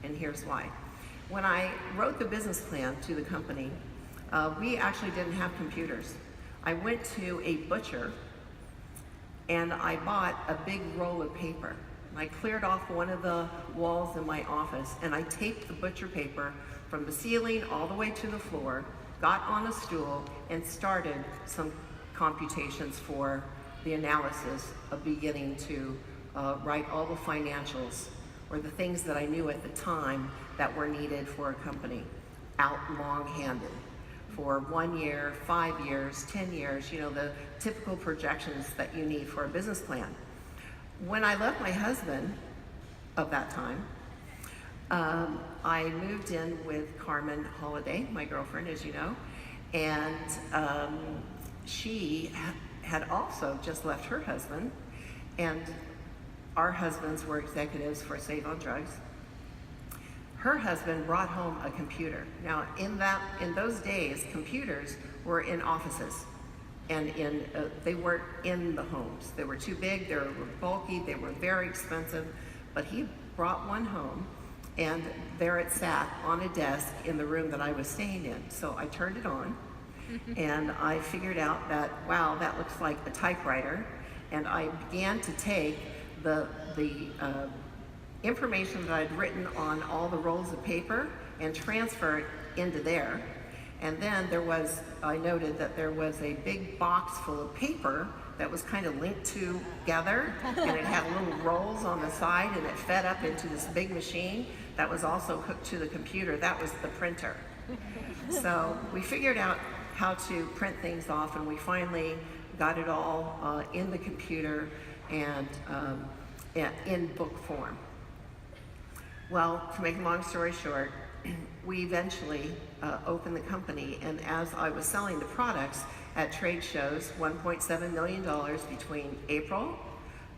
and here's why. When I wrote the business plan to the company, we actually didn't have computers. I went to a butcher and I bought a big roll of paper. I cleared off one of the walls in my office and I taped the butcher paper from the ceiling all the way to the floor, got on a stool, and started some computations for the analysis of beginning to write all the financials or the things that I knew at the time that were needed for a company, out long-handed for 1 year, 5 years, 10 years, the typical projections that you need for a business plan. When I left my husband of that time, I moved in with Carmen Holiday, my girlfriend, as you know, and she had also just left her husband, and our husbands were executives for Save on Drugs. Her husband brought home a computer. Now, in those days, computers were in offices, and they weren't in the homes. They were too big, they were bulky, they were very expensive, but he brought one home, and there it sat on a desk in the room that I was staying in. So I turned it on, and I figured out that, wow, that looks like a typewriter, and I began to take the information that I'd written on all the rolls of paper and transfer it into there. And then I noted that there was a big box full of paper that was kind of linked together, and it had little rolls on the side, and it fed up into this big machine that was also hooked to the computer. That was the printer. So we figured out how to print things off, and we finally got it all in the computer and in book form. Well, to make a long story short, we eventually opened the company, and as I was selling the products at trade shows, $1.7 million between April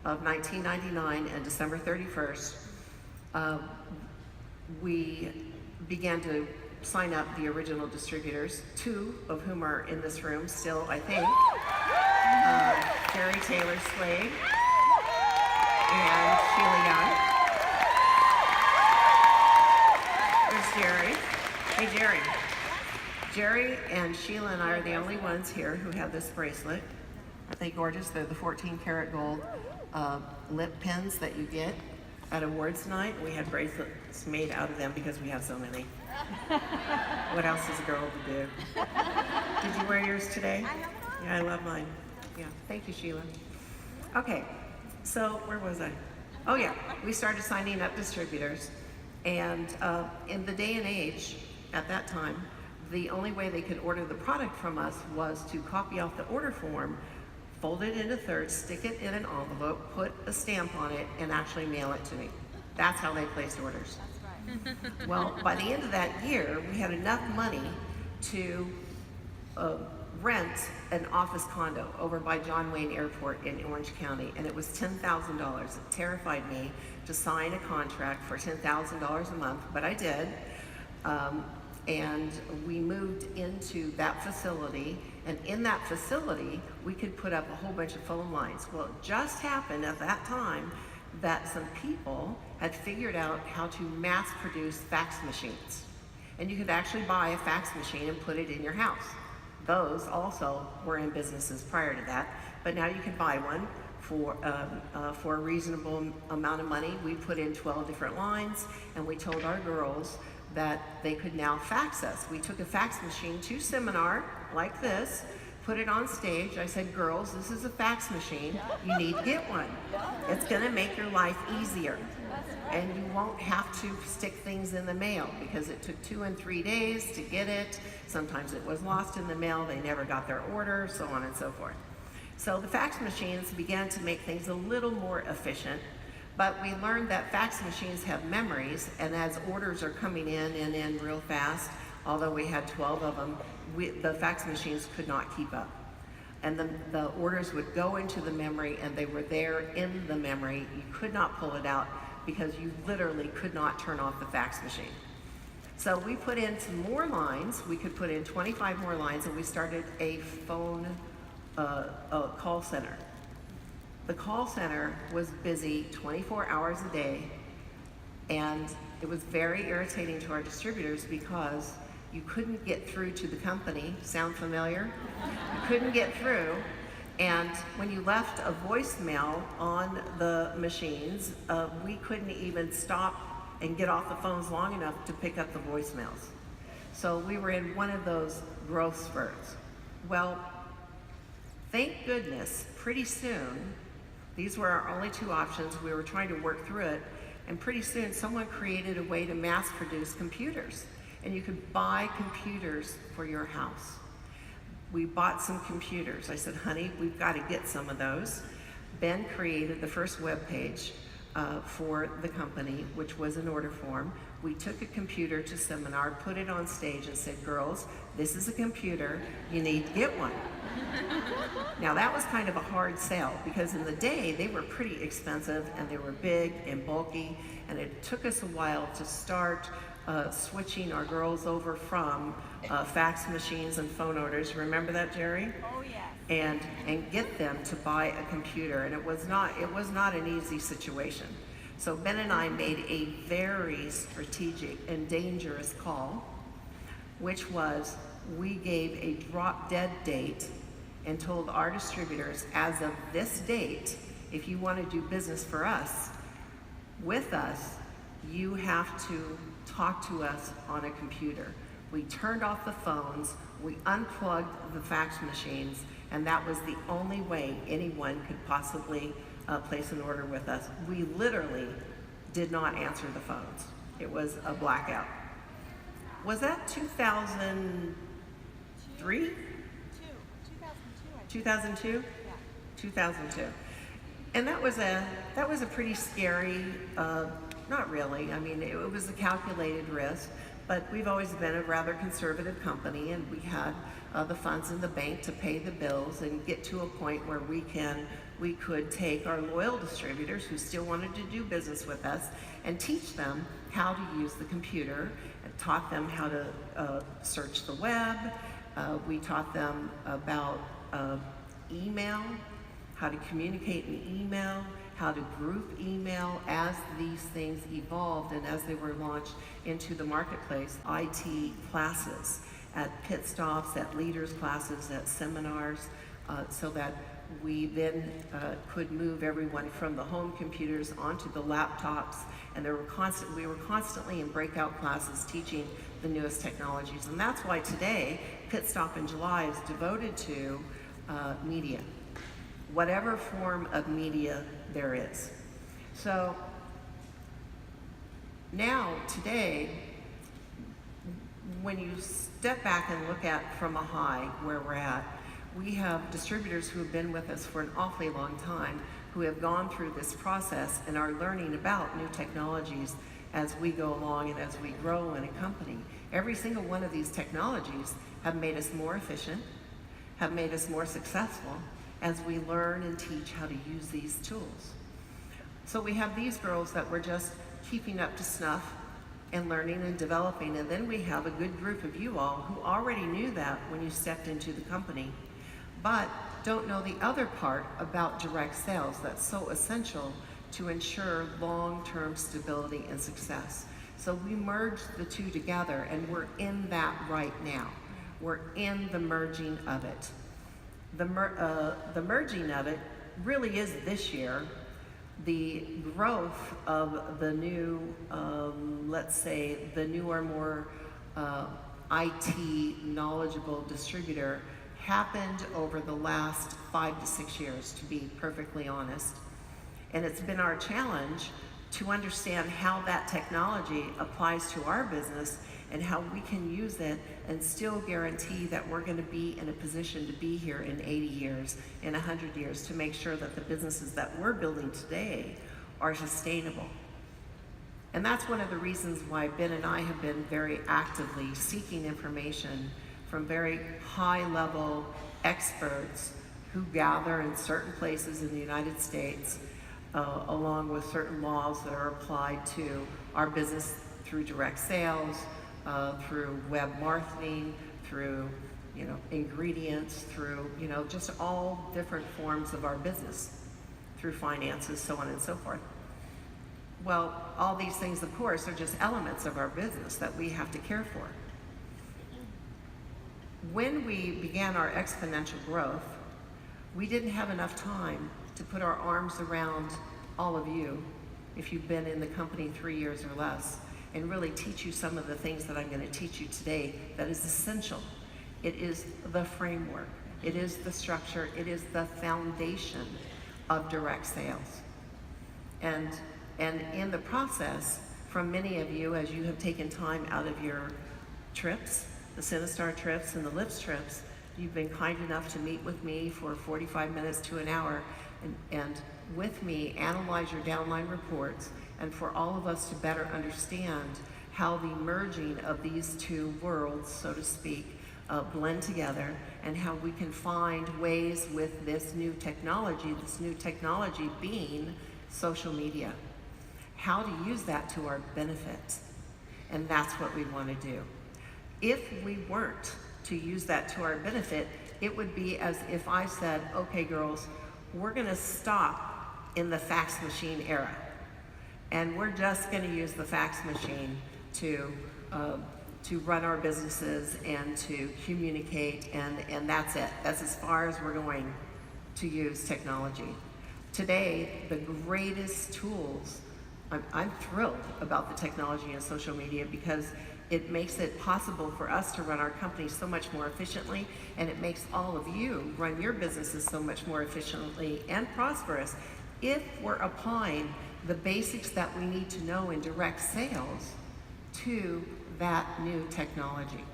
of 1999 and December 31st, we began to sign up the original distributors, 2 of whom are in this room still, I think. Jerry Taylor Slade and Sheila Young. Jerry. Hey, Jerry. Jerry and Sheila and I are the only ones here who have this bracelet. Aren't they gorgeous? They're the 14 karat gold lip pins that you get at awards night. We had bracelets made out of them because we have so many. What else is a girl to do? Did you wear yours today? I have it on. Yeah, I love mine. Yeah, thank you, Sheila. Okay, so where was I? Oh yeah, we started signing up distributors. And in the day and age, at that time, the only way they could order the product from us was to copy off the order form, fold it into thirds, stick it in an envelope, put a stamp on it, and actually mail it to me. That's how they placed orders. That's right. Well, by the end of that year, we had enough money to rent an office condo over by John Wayne Airport in Orange County, and it was $10,000. It terrified me to sign a contract for $10,000 a month, but I did. And we moved into that facility, and in that facility, we could put up a whole bunch of phone lines. Well, it just happened at that time that some people had figured out how to mass produce fax machines. And you could actually buy a fax machine and put it in your house. Those also were in businesses prior to that, but now you can buy one for a reasonable amount of money. We put in 12 different lines, and we told our girls that they could now fax us. We took a fax machine to seminar like this, put it on stage. I said, girls, this is a fax machine. You need to get one. It's gonna make your life easier. And you won't have to stick things in the mail because it took 2 and 3 days to get it. Sometimes it was lost in the mail, they never got their order, so on and so forth. So the fax machines began to make things a little more efficient, but we learned that fax machines have memories, and as orders are coming in real fast, although we had 12 of them, the fax machines could not keep up. And the orders would go into the memory, and they were there in the memory. You could not pull it out because you literally could not turn off the fax machine. So we put in some more lines. We could put in 25 more lines, and we started a phone call center. The call center was busy 24 hours a day, and It was very irritating to our distributors because you couldn't get through to the company. Sound familiar? You couldn't get through. And when you left a voicemail on the machines, we couldn't even stop and get off the phones long enough to pick up the voicemails. So we were in one of those growth spurts. Well, thank goodness, pretty soon, these were our only two options. We were trying to work through it, and pretty soon someone created a way to mass produce computers, and you could buy computers for your house. We bought some computers. I said, honey, we've got to get some of those. Ben created the first web page for the company, which was an order form. We took a computer to seminar, put it on stage and said, girls, this is a computer, you need to get one. Now that was kind of a hard sell because in the day they were pretty expensive and they were big and bulky, and it took us a while to start switching our girls over from fax machines and phone orders. Remember that, Jerry? Oh yes. And get them to buy a computer, and it was not an easy situation. So Ben and I made a very strategic and dangerous call, which was we gave a drop dead date and told our distributors, as of this date, if you want to do business for us, with us, you have to talk to us on a computer. We turned off the phones, we unplugged the fax machines, and that was the only way anyone could possibly place an order with us. We literally did not answer the phones. It was a blackout. Was that 2003? 2002? Yeah. 2002. And that was a pretty scary, not really, I mean, it was a calculated risk, but we've always been a rather conservative company, and we had the funds in the bank to pay the bills and get to a point where we could take our loyal distributors who still wanted to do business with us and teach them how to use the computer, and taught them how to search the web. We taught them about email, how to communicate in email, how to group email as these things evolved and as they were launched into the marketplace. IT classes at pit stops, at leaders classes, at seminars, so that we then could move everyone from the home computers onto the laptops, and we were constantly in breakout classes teaching the newest technologies. And that's why today, Pit Stop in July is devoted to media, whatever form of media there is. So now, today, when you step back and look at from a high where we're at, we have distributors who have been with us for an awfully long time, who have gone through this process and are learning about new technologies as we go along and as we grow in a company. Every single one of these technologies have made us more efficient, have made us more successful as we learn and teach how to use these tools. So we have these girls that we're just keeping up to snuff and learning and developing, and then we have a good group of you all who already knew that when you stepped into the company, but don't know the other part about direct sales that's so essential to ensure long-term stability and success. So we merged the two together, and we're in that right now. We're in the merging of it. The merging of it really is this year. The growth of the new, let's say, the newer, more IT knowledgeable distributor happened over the last 5 to 6 years, to be perfectly honest. And it's been our challenge to understand how that technology applies to our business and how we can use it and still guarantee that we're going to be in a position to be here in 80 years, in 100 years, to make sure that the businesses that we're building today are sustainable. And that's one of the reasons why Ben and I have been very actively seeking information from very high-level experts who gather in certain places in the United States, along with certain laws that are applied to our business through direct sales, through web marketing, through ingredients, through just all different forms of our business, through finances, so on and so forth. Well, all these things, of course, are just elements of our business that we have to care for. When we began our exponential growth, we didn't have enough time to put our arms around all of you, if you've been in the company 3 years or less, and really teach you some of the things that I'm going to teach you today that is essential. It is the framework, it is the structure, it is the foundation of direct sales. And in the process, from many of you, as you have taken time out of your trips, the Sinistar trips and the Lips trips, you've been kind enough to meet with me for 45 minutes to an hour and with me analyze your downline reports, and for all of us to better understand how the merging of these two worlds, so to speak, blend together, and how we can find ways with this new technology being social media, how to use that to our benefit. And that's what we want to do. If we weren't to use that to our benefit, it would be as if I said, okay girls, we're going to stop in the fax machine era, and we're just going to use the fax machine to run our businesses and to communicate, and that's it. That's as far as we're going to use technology. Today, the greatest tools, I'm thrilled about the technology and social media because it makes it possible for us to run our company so much more efficiently, and it makes all of you run your businesses so much more efficiently and prosperous if we're applying the basics that we need to know in direct sales to that new technology.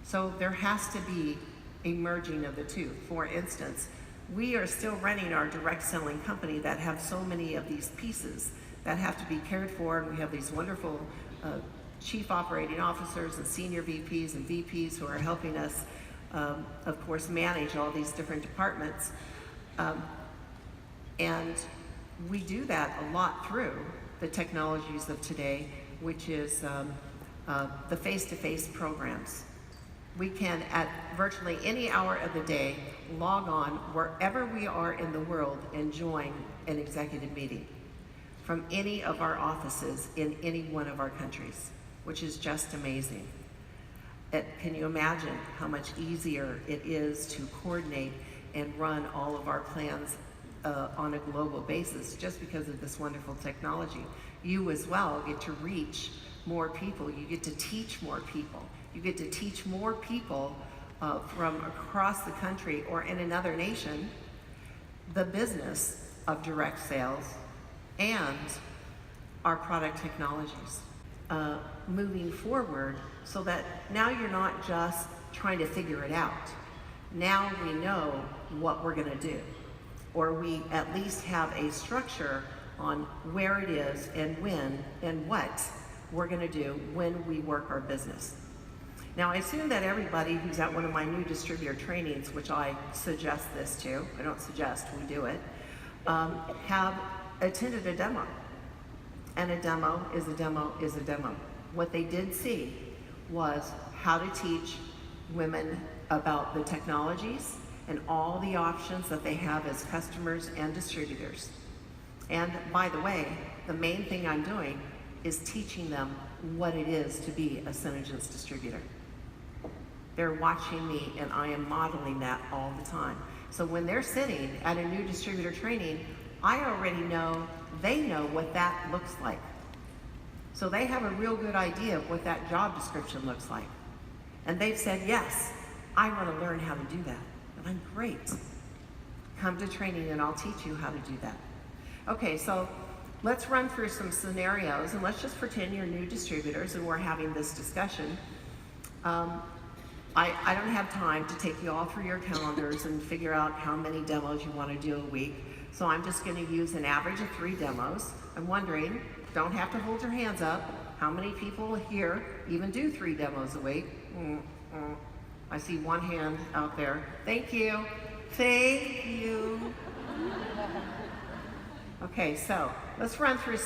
So there has to be a merging of the two. For instance, we are still running our direct selling company that have so many of these pieces that have to be cared for, and we have these wonderful chief operating officers and senior VPs and VPs who are helping us, of course, manage all these different departments. And we do that a lot through the technologies of today, which is the face-to-face programs. We can, at virtually any hour of the day, log on wherever we are in the world and join an executive meeting from any of our offices in any one of our countries, which is just amazing. Can you imagine how much easier it is to coordinate and run all of our plans on a global basis just because of this wonderful technology? You as well get to reach more people. You get to teach more people. You get to teach more people from across the country or in another nation the business of direct sales and our product technologies. Moving forward, so that now you're not just trying to figure it out. Now we know what we're going to do, or we at least have a structure on where it is and when and what we're going to do when we work our business. Now, I assume that everybody who's at one of my new distributor trainings, which I suggest this to, I don't suggest, we do it, have attended a demo. And a demo is a demo is a demo. What they did see was how to teach women about the technologies and all the options that they have as customers and distributors. And by the way, the main thing I'm doing is teaching them what it is to be a Synergence distributor. They're watching me and I am modeling that all the time. So when they're sitting at a new distributor training, I already know they know what that looks like. So they have a real good idea of what that job description looks like. And they've said, yes, I want to learn how to do that. And I'm great. Come to training and I'll teach you how to do that. Okay, so let's run through some scenarios and let's just pretend you're new distributors and we're having this discussion. I don't have time to take you all through your calendars and figure out how many demos you want to do a week. So I'm just going to use an average of 3 demos. I'm wondering, don't have to hold your hands up, how many people here even do 3 demos a week? I see one hand out there. Thank you. Thank you. Okay, so let's run through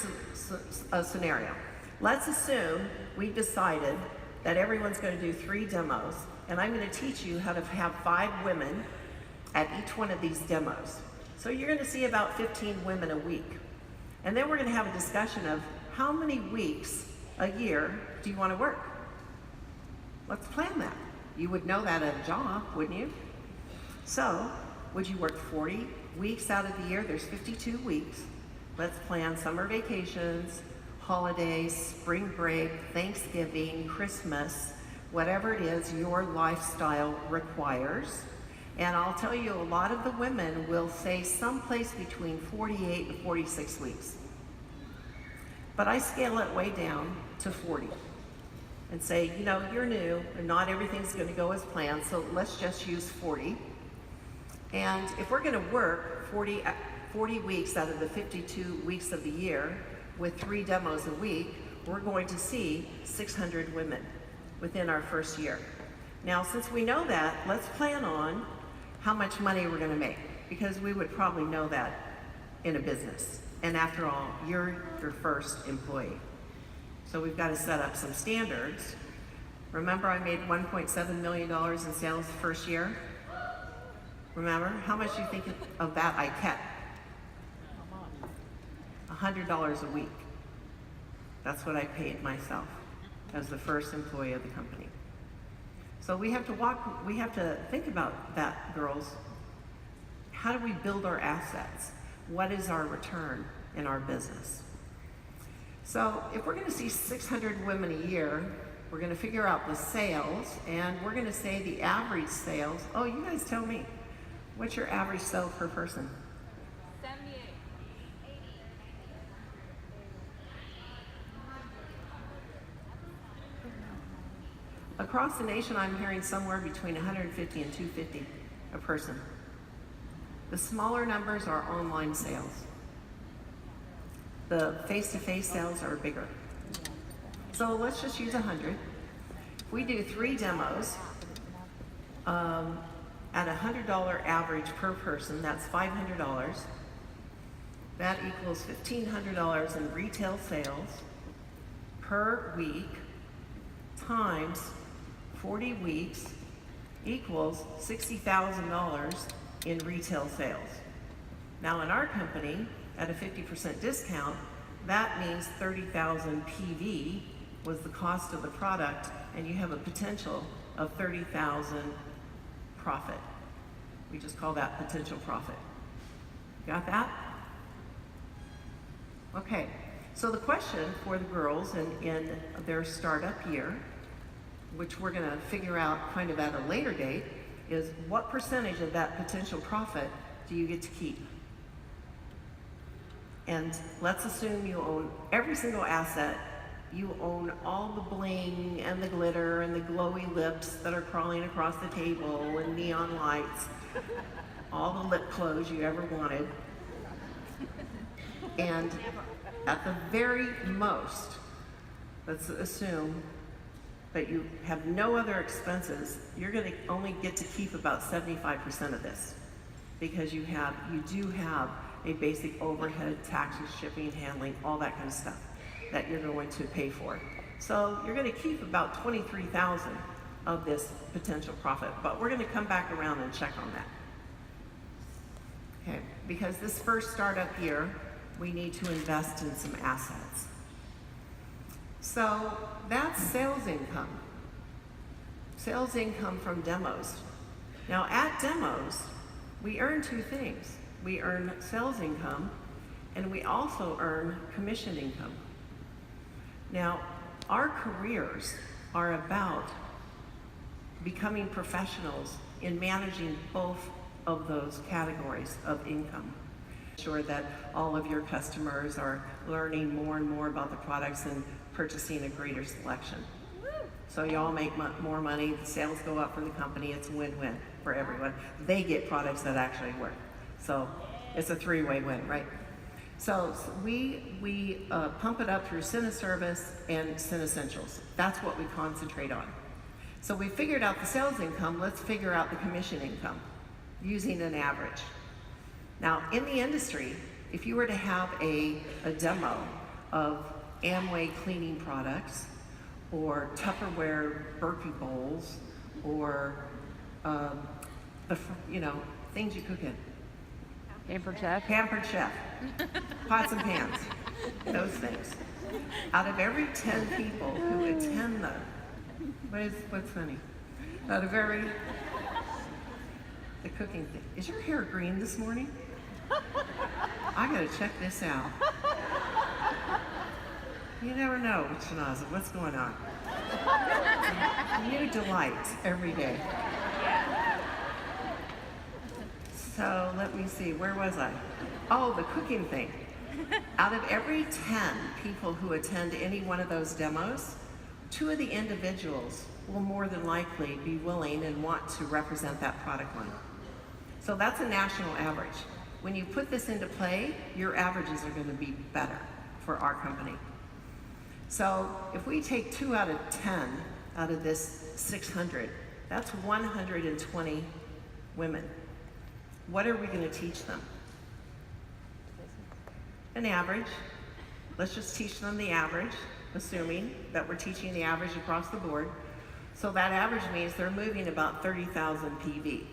a scenario. Let's assume we've decided that everyone's going to do 3 demos, and I'm going to teach you how to have 5 women at each one of these demos. So you're going to see about 15 women a week. And then we're going to have a discussion of how many weeks a year do you want to work? Let's plan that. You would know that at a job, wouldn't you? So, would you work 40 weeks out of the year? There's 52 weeks. Let's plan summer vacations, holidays, spring break, Thanksgiving, Christmas, whatever it is your lifestyle requires. And I'll tell you, a lot of the women will say someplace between 48 and 46 weeks. But I scale it way down to 40 and say, you know, you're new and not everything's going to go as planned, so let's just use 40. And if we're going to work 40 weeks out of the 52 weeks of the year with 3 demos a week, we're going to see 600 women within our first year. Now, since we know that, let's plan on how much money we're going to make, because we would probably know that in a business. And after all, you're your first employee. So we've got to set up some standards. Remember, I made $1.7 million in sales the first year? Remember? How much do you think of that I kept? $100 a week. That's what I paid myself as the first employee of the company. So we have to think about that, girls. How do we build our assets? What is our return in our business? So if we're going to see 600 women a year, we're going to figure out the sales, and we're going to say the average sales. Oh, you guys tell me. What's your average sale per person? 78. 80. Across the nation, I'm hearing somewhere between 150 and 250 a person. The smaller numbers are online sales. The face-to-face sales are bigger. So let's just use 100. If we do 3 demos at $100 average per person, that's $500. That equals $1,500 in retail sales per week times 40 weeks equals $60,000 in retail sales. Now in our company, at a 50% discount, that means 30,000 PV was the cost of the product, and you have a potential of 30,000 profit. We just call that potential profit. Got that? Okay, so the question for the girls in their startup year, which we're going to figure out kind of at a later date, is what percentage of that potential profit do you get to keep? And let's assume you own every single asset. You own all the bling and the glitter and the glowy lips that are crawling across the table and neon lights, all the lip clothes you ever wanted. And at the very most, let's assume that you have no other expenses, you're going to only get to keep about 75% of this, because you do have a basic overhead, taxes, shipping, handling, all that kind of stuff that you're going to pay for. So you're going to keep about 23,000 of this potential profit, but we're going to come back around and check on that. Okay, because this first startup year, we need to invest in some assets. So that's sales income. Sales income from demos. Now at demos, we earn 2 things. We earn sales income, and we also earn commission income. Now, our careers are about becoming professionals in managing both of those categories of income. Ensure that all of your customers are learning more and more about the products and purchasing a greater selection. So you all make more money, the sales go up for the company, it's a win-win for everyone. They get products that actually work. So it's a 3-way win, right? So we pump it up through Cineservice and Cinessentials. That's what we concentrate on. So we figured out the sales income, let's figure out the commission income using an average. Now in the industry, if you were to have a demo of Amway cleaning products or Tupperware burpee bowls or things you cook in. Pampered chef. Pampered chef. Pots and pans. Those things. Out of every 10 people who attend what's funny? Out of the cooking thing. Is your hair green this morning? I gotta check this out. You never know with Shanaza, what's going on. New delight every day. So let me see, where was I? Oh, the cooking thing. Out of every 10 people who attend any one of those demos, 2 of the individuals will more than likely be willing and want to represent that product line. So that's a national average. When you put this into play, your averages are going to be better for our company. So if we take 2 out of 10 out of this 600, that's 120 women. What are we going to teach them? An average. Let's just teach them the average, assuming that we're teaching the average across the board. So that average means they're moving about 30,000 PV.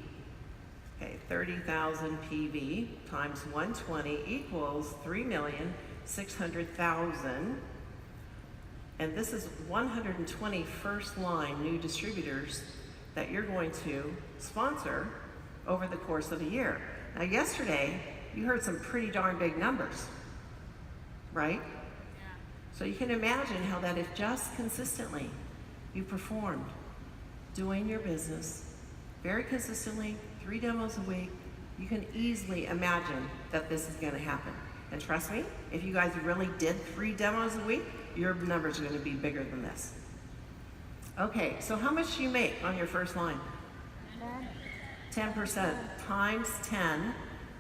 Okay, 30,000 PV times 120 equals 3,600,000. And this is 120 first line new distributors that you're going to sponsor over the course of a year. Now yesterday, you heard some pretty darn big numbers, right? Yeah. So you can imagine how that if just consistently you performed doing your business very consistently, 3 demos a week, you can easily imagine that this is gonna happen. And trust me, if you guys really did 3 demos a week, your numbers are gonna be bigger than this. Okay, so how much do you make on your first line? 10% times 10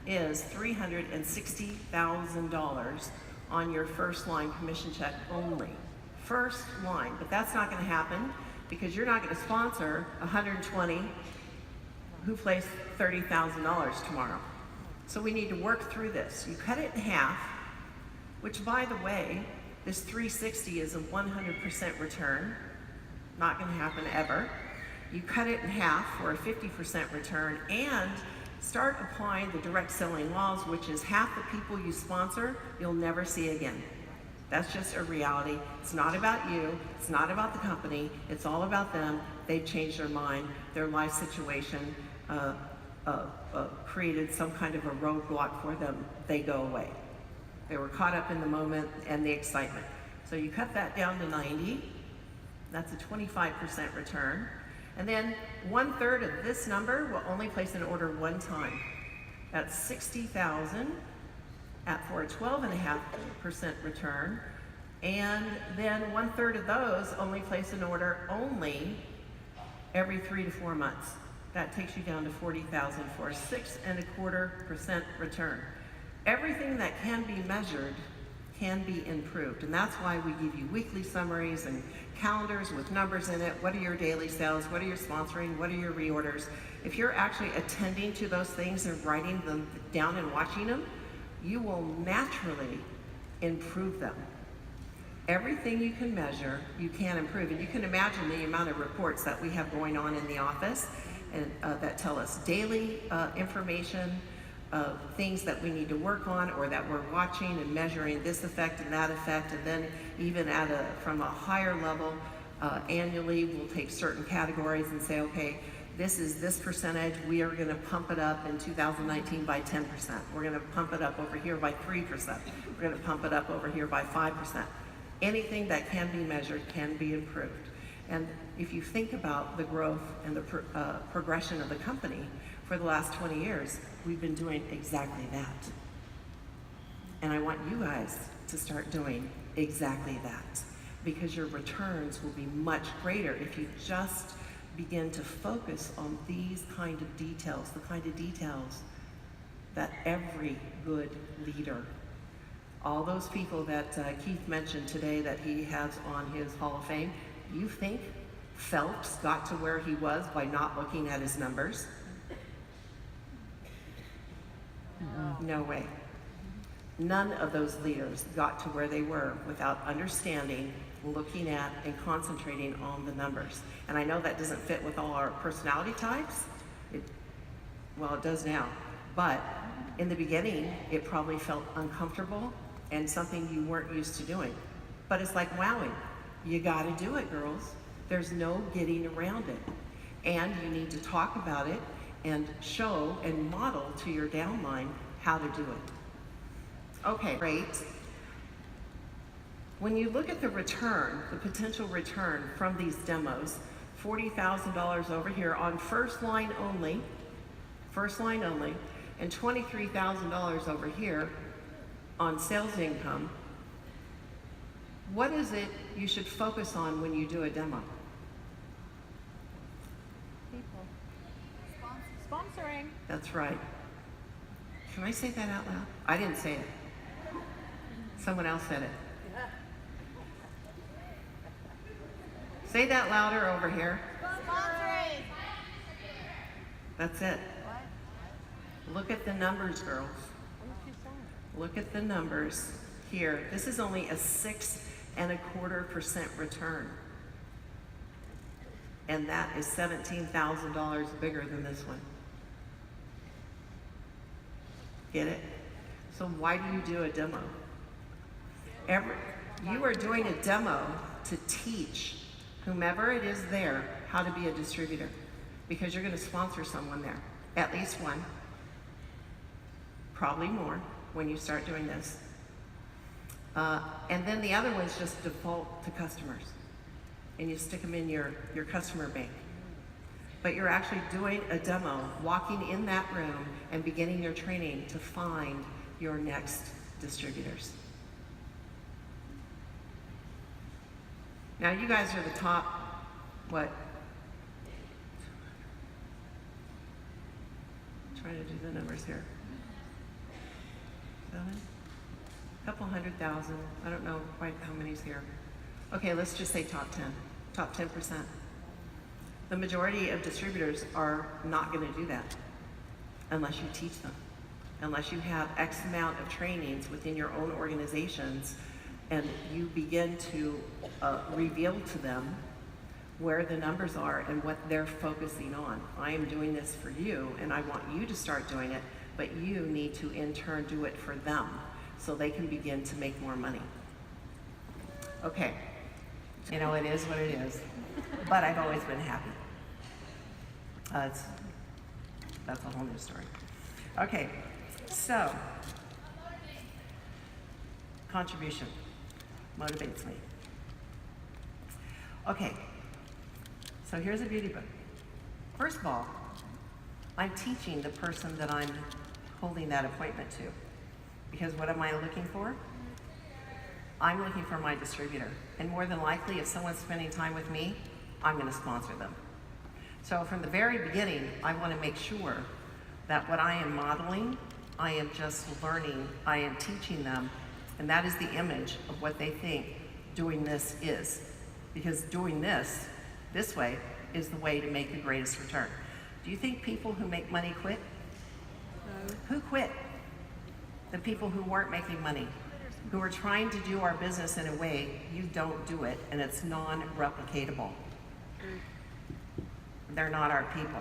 is $360,000 on your first line commission check only. First line, but that's not gonna happen because you're not gonna sponsor 120 who place $30,000 tomorrow. So we need to work through this. You cut it in half, which by the way, this 360 is a 100% return. Not gonna happen ever. You cut it in half for a 50% return and start applying the direct selling laws, which is half the people you sponsor, you'll never see again. That's just a reality. It's not about you, it's not about the company, it's all about them. They've changed their mind, their life situation created some kind of a roadblock for them, they go away. They were caught up in the moment and the excitement. So you cut that down to 90, that's a 25% return. And then 1/3 of this number will only place an order one time. That's 60,000 for a 12.5% return. And then 1/3 of those only place an order only every 3 to 4 months. That takes you down to 40,000 for a 6.25% return. Everything that can be measured can be improved. And that's why we give you weekly summaries and calendars with numbers in it. What are your daily sales? What are your sponsoring? What are your reorders? If you're actually attending to those things and writing them down and watching them, you will naturally improve them. Everything you can measure, you can improve. And you can imagine the amount of reports that we have going on in the office and that tell us daily information of things that we need to work on or that we're watching and measuring this effect and that effect, and then even from a higher level, annually we'll take certain categories and say, okay, this is this percentage, we are gonna pump it up in 2019 by 10%. We're gonna pump it up over here by 3%. We're gonna pump it up over here by 5%. Anything that can be measured can be improved. And if you think about the growth and the progression of the company, for the last 20 years, we've been doing exactly that. And I want you guys to start doing exactly that because your returns will be much greater if you just begin to focus on these kind of details, the kind of details that every good leader, all those people that Keith mentioned today that he has on his Hall of Fame, you think Phelps got to where he was by not looking at his numbers? No way. None of those leaders got to where they were without understanding, looking at, and concentrating on the numbers. And I know that doesn't fit with all our personality types. Well, it does now. But In the beginning, it probably felt uncomfortable and something you weren't used to doing. But it's like wowing. You gotta do it, girls. There's no getting around it. And you need to talk about it and show and model to your downline how to do it. Okay, great. When you look at the return, the potential return from these demos, $40,000 over here on first line only, and $23,000 over here on sales income, what is it you should focus on when you do a demo? People. Sponsoring. That's right. Can I say that out loud? I didn't say it. Someone else said it. Say that louder over here. Sponsoring. That's it. Look at the numbers, girls. Look at the numbers here. This is only a 6.25% return. And that is $17,000 bigger than this one. Get it? So why do you do a demo? You are doing a demo to teach whomever it is there how to be a distributor, because you're going to sponsor someone there, at least one, probably more when you start doing this. And then the other ones just default to customers, and you stick them in your customer bank. But you're actually doing a demo, walking in that room and beginning your training to find your next distributors. Now you guys are the top, what? Trying to do the numbers here. 7? A couple 100,000. I don't know quite how many's here. Okay, let's just say top 10. Top 10%. The majority of distributors are not going to do that unless you teach them, unless you have X amount of trainings within your own organizations and you begin to reveal to them where the numbers are and what they're focusing on. I am doing this for you and I want you to start doing it, but you need to in turn do it for them so they can begin to make more money. Okay, you know, it is what it is, but I've always been happy. That's a whole new story. Okay, so, contribution motivates me. Okay, so here's a beauty book. First of all, I'm teaching the person that I'm holding that appointment to. Because what am I looking for? I'm looking for my distributor. And more than likely, if someone's spending time with me, I'm going to sponsor them. So from the very beginning, I want to make sure that what I am modeling, I am just learning, I am teaching them, and that is the image of what they think doing this is. Because doing this way, is the way to make the greatest return. Do you think people who make money quit? No. Who quit? The people who weren't making money, who are trying to do our business in a way you don't do it, and it's non-replicatable. They're not our people.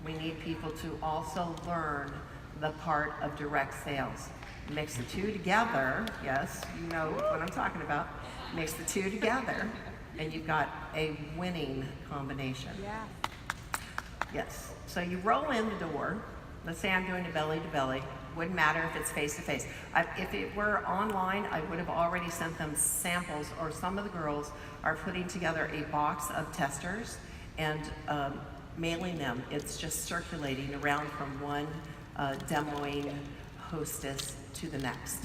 We need people to also learn the part of direct sales. Mix the two together, yes, you know what I'm talking about. Mix the two together, and you've got a winning combination. Yeah. Yes, so you roll in the door. Let's say I'm doing a belly to belly. Wouldn't matter if it's face to face. If it were online, I would have already sent them samples, or some of the girls are putting together a box of testers and mailing them. It's just circulating around from one demoing hostess to the next.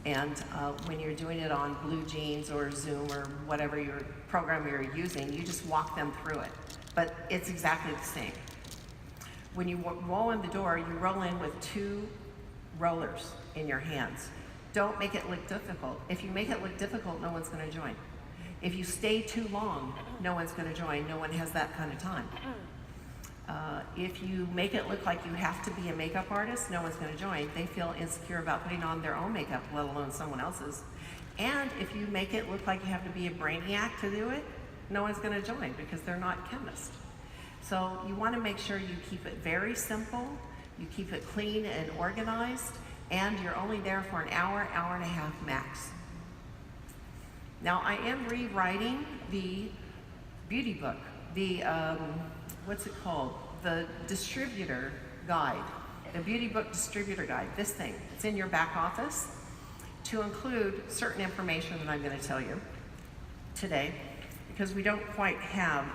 And when you're doing it on Blue Jeans or Zoom or whatever your program you're using, you just walk them through it. But it's exactly the same. When you roll in the door, you roll in with 2 rollers in your hands. Don't make it look difficult. If you make it look difficult, no one's going to join. If you stay too long, no one's going to join. No one has that kind of time. If you make it look like you have to be a makeup artist, no one's going to join. They feel insecure about putting on their own makeup, let alone someone else's. And if you make it look like you have to be a brainiac to do it, no one's going to join because they're not chemists. So you want to make sure you keep it very simple. You keep it clean and organized, and you're only there for an hour, hour and a half max. Now, I am rewriting the beauty book, the, what's it called? The distributor guide, the beauty book distributor guide, this thing. It's in your back office to include certain information that I'm going to tell you today, because we don't quite have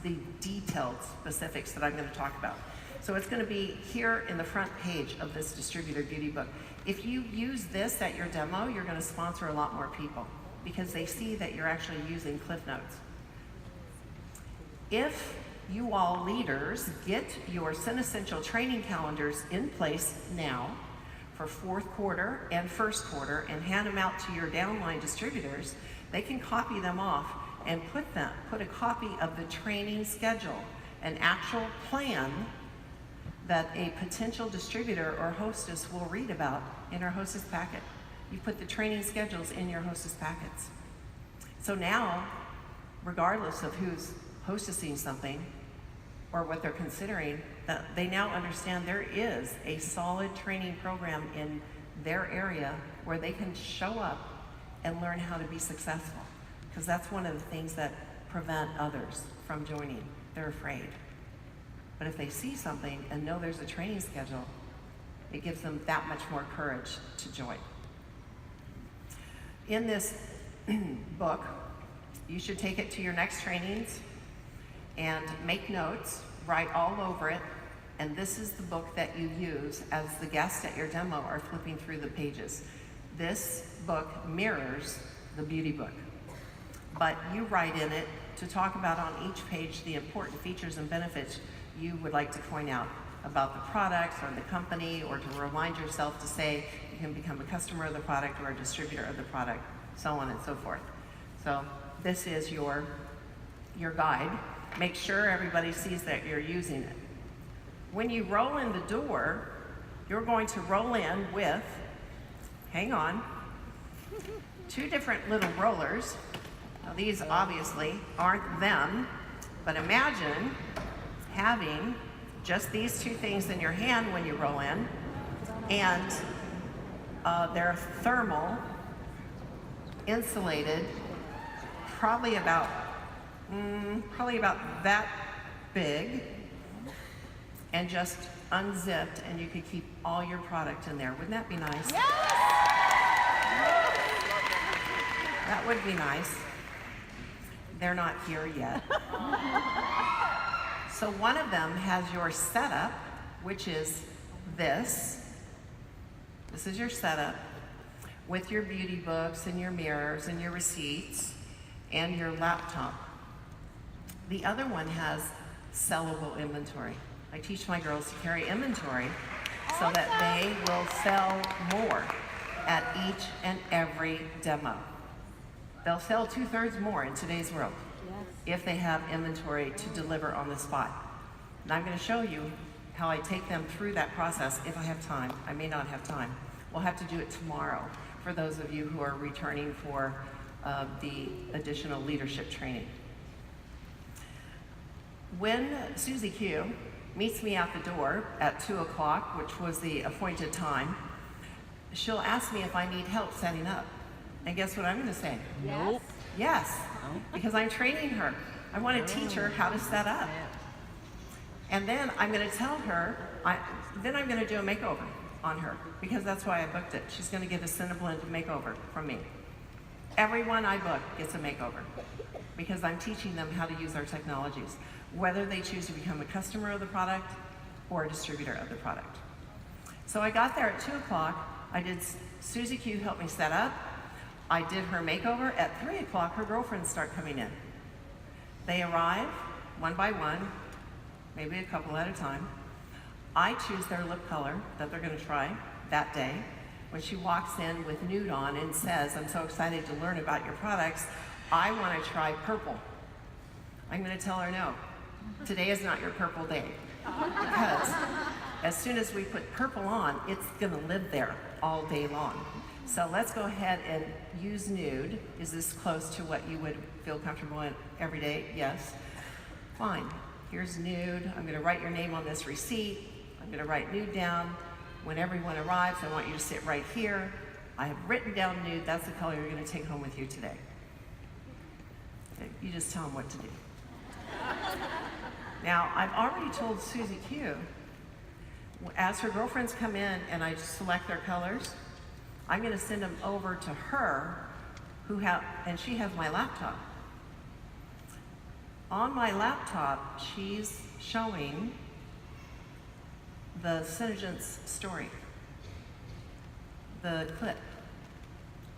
the detailed specifics that I'm going to talk about. So it's going to be here in the front page of this distributor beauty book. If you use this at your demo, you're going to sponsor a lot more people because they see that you're actually using Cliff Notes. If you all leaders get your Essential training calendars in place now for fourth quarter and first quarter and hand them out to your downline distributors, they can copy them off and put a copy of the training schedule, an actual plan that a potential distributor or hostess will read about in our hostess packet. You put the training schedules in your hostess packets. So now, regardless of who's hostessing something or what they're considering, that they now understand there is a solid training program in their area where they can show up and learn how to be successful. Because that's one of the things that prevent others from joining. They're afraid. But if they see something and know there's a training schedule, it gives them that much more courage to join. In this book, you should take it to your next trainings and make notes, write all over it, and this is the book that you use as the guests at your demo are flipping through the pages. This book mirrors the beauty book, but you write in it to talk about on each page the important features and benefits you would like to point out about the product or the company, or to remind yourself to say you can become a customer of the product or a distributor of the product, so on and so forth. So this is your guide. Make sure everybody sees that you're using it. When you roll in the door, you're going to roll in with, hang on, two different little rollers. Now these obviously aren't them, but imagine having just these two things in your hand when you roll in, and they're thermal, insulated, probably about that big, and just unzipped, and you could keep all your product in there. Wouldn't that be nice? Yes! That would be nice. They're not here yet. So one of them has your setup, which is this. This is your setup with your beauty books and your mirrors and your receipts and your laptop. The other one has sellable inventory. I teach my girls to carry inventory so that they will sell more at each and every demo. They'll sell 2/3 more in today's world if they have inventory to deliver on the spot. And I'm going to show you how I take them through that process if I have time. I may not have time. We'll have to do it tomorrow for those of you who are returning for the additional leadership training. When Susie Q meets me at the door at 2 o'clock, which was the appointed time, she'll ask me if I need help setting up. And guess what I'm going to say? Yes. Yes, because I'm training her. I want to teach her how to set up. And then I'm going to tell her, then I'm going to do a makeover on her, because that's why I booked it. She's going to get a Cineblend makeover from me. Everyone I book gets a makeover, because I'm teaching them how to use our technologies, whether they choose to become a customer of the product or a distributor of the product. So I got there at 2 o'clock. I did Susie Q help me set up. I did her makeover. At 3 o'clock, her girlfriends start coming in. They arrive one by one, maybe a couple at a time. I choose their lip color that they're going to try that day. When she walks in with nude on and says, "I'm so excited to learn about your products, I want to try purple," I'm going to tell her, no, today is not your purple day. Because as soon as we put purple on, it's going to live there all day long. So let's go ahead and use nude. Is this close to what you would feel comfortable in every day? Yes. Fine. Here's nude. I'm going to write your name on this receipt. I'm I'm gonna write nude down. When everyone arrives, I want you to sit right here. I have written down nude. That's the color you're gonna take home with you today. Okay, you just tell them what to do. Now, I've already told Susie Q, as her girlfriends come in and I select their colors, I'm gonna send them over to her, and she has my laptop. On my laptop, she's showing the Synergence story, the clip.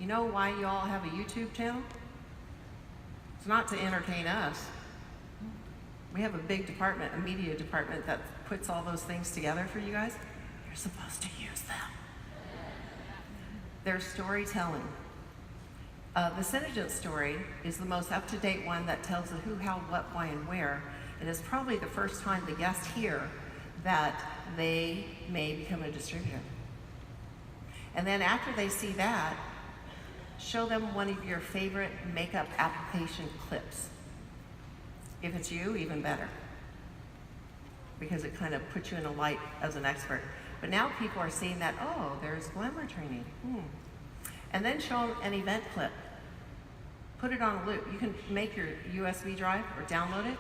You know why you all have a YouTube channel? It's not to entertain us. We have a big department, a media department that puts all those things together for you guys. You're supposed to use them. They're storytelling. The Synergence story is the most up-to-date one that tells the who, how, what, why, and where. And it's probably the first time the guests hear that they may become a distributor. And then after they see that, show them one of your favorite makeup application clips. If it's you, even better, because it kind of puts you in a light as an expert. But now people are seeing that, oh, there's glamour training. And then show them an event clip. Put it on a loop. You can make your USB drive or download it,